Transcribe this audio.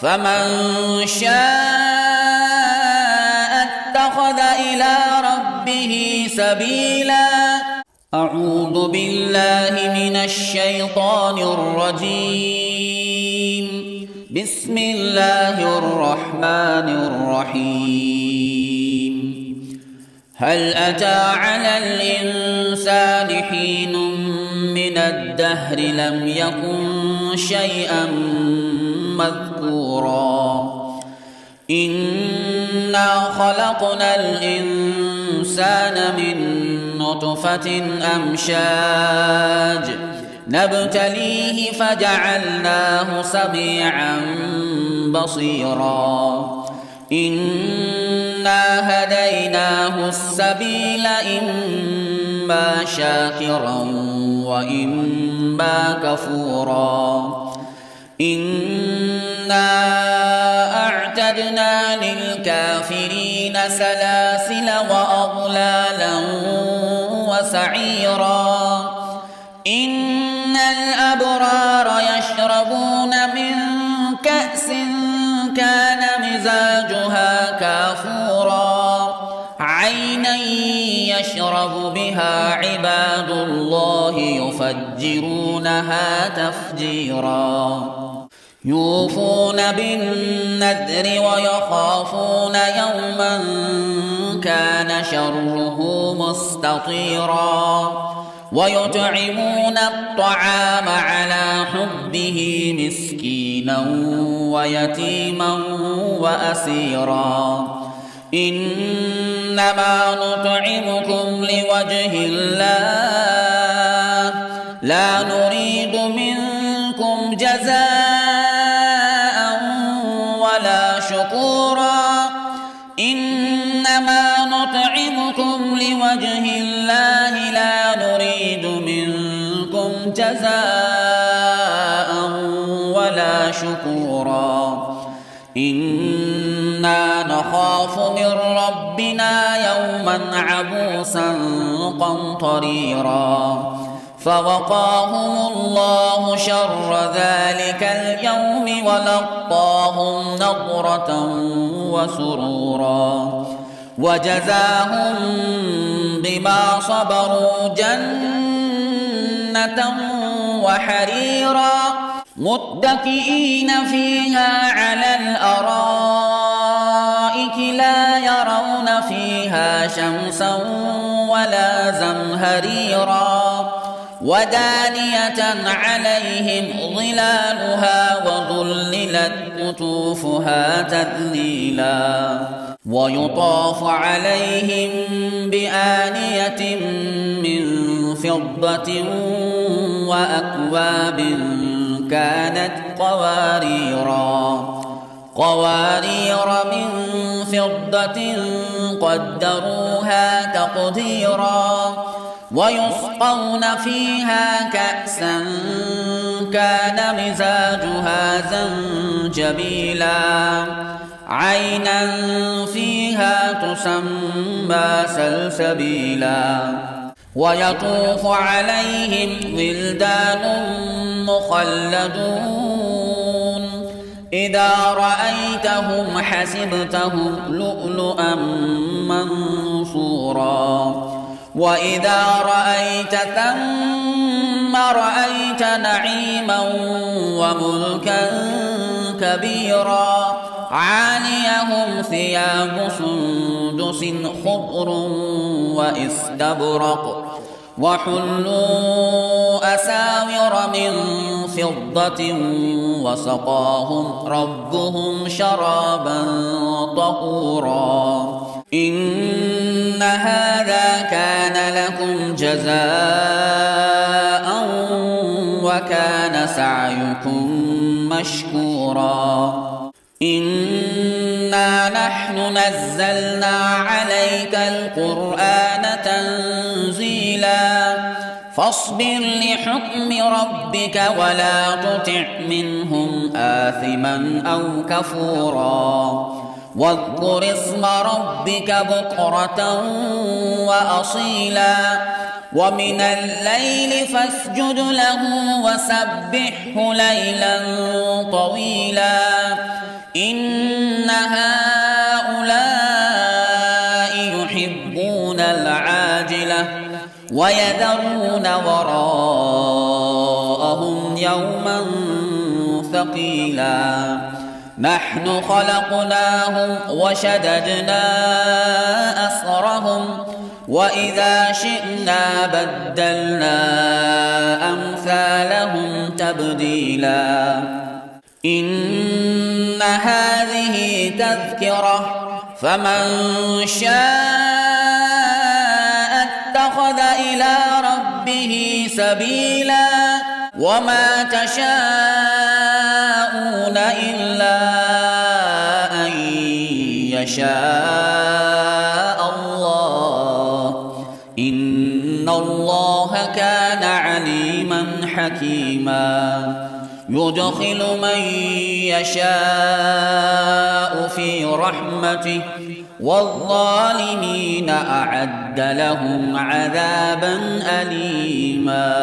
فمن شاء اتخذ إلى ربه سبيلا. أعوذ بالله من الشيطان الرجيم. بسم الله الرحمن الرحيم. هل أتى على الإنسان حين من الدهر لم يكن شيئا مذكورا. إنا خلقنا الإنسان من نطفة أمشاج نبتليه فجعلناه سميعا بصيرا. إنا هديناه السبيل إما شاكرا وإما كفورا. إنا أعتدنا للكافرين سلاسل وأغلالا وسعيرا. إن الأبرار يشربون من كأس كان مزاجها كافورا. عينا يشرب بها عباد الله يفجرونها تفجيرا. يوفون بالنذر ويخافون يوما كان شره مستطيرا. ويطعمون الطعام على حبه مسكينا ويتيما وأسيرا. إنما نطعمكم لوجه الله لا نريد منكم جزاء ولا شكورا. إنما نطعمكم لوجه الله لا نريد منكم جزاء ولا شكورا. إنا نخاف من ربنا يوما عبوسا قمطريرا. فوقاهم الله شر ذلك اليوم ولقاهم نضرة وسرورا. وجزاهم بما صبروا جنة وحريرا. متكئين فيها على الأرائك لا يرون فيها شمسا ولا زمهريرا. ودانية عليهم ظلالها وذللت قطوفها تذليلا. ويطاف عليهم بآنية من فضة وأكواب كانت قوارير من فضة قدروها تقديرا. ويسقون فيها كأسا كان مزاجها زنجبيلا. عينا فيها تسمى سلسبيلا. ويطوف عليهم ولدان مخلدون إذا رأيتهم حسبتهم لؤلؤا منصورا. وإذا رأيت ثم رأيت نعيما وملكا كبيرا. عاليهم ثياب سندس خضر وإستبرق وحلوا أساور من فضة وسقاهم ربهم شرابا طهورا. إن هذا كان لكم جزاء وكان سعيكم مشكورا. إنا نحن نزلنا عليك القرآن تنزيلا. فاصبر لحكم ربك ولا تطع منهم آثما أو كفورا. واذكر اسم ربك بكرة وأصيلا. ومن الليل فاسجد له وسبحه ليلا طويلا. إن هؤلاء يحبون العاجلة ويذرون وراءهم يوما ثقيلا نحن خلقناهم وشددنا أسرهم وإذا شئنا بدلنا أمثالهم تبديلا إن هذه تذكرة فمن شاء اتخذ إلى ربه سبيلا وما تشاءون إلا أن يشاء الله إن الله كان عليما حكيما يدخل من يشاء في رحمته والظالمين أعد لهم عذابا أليما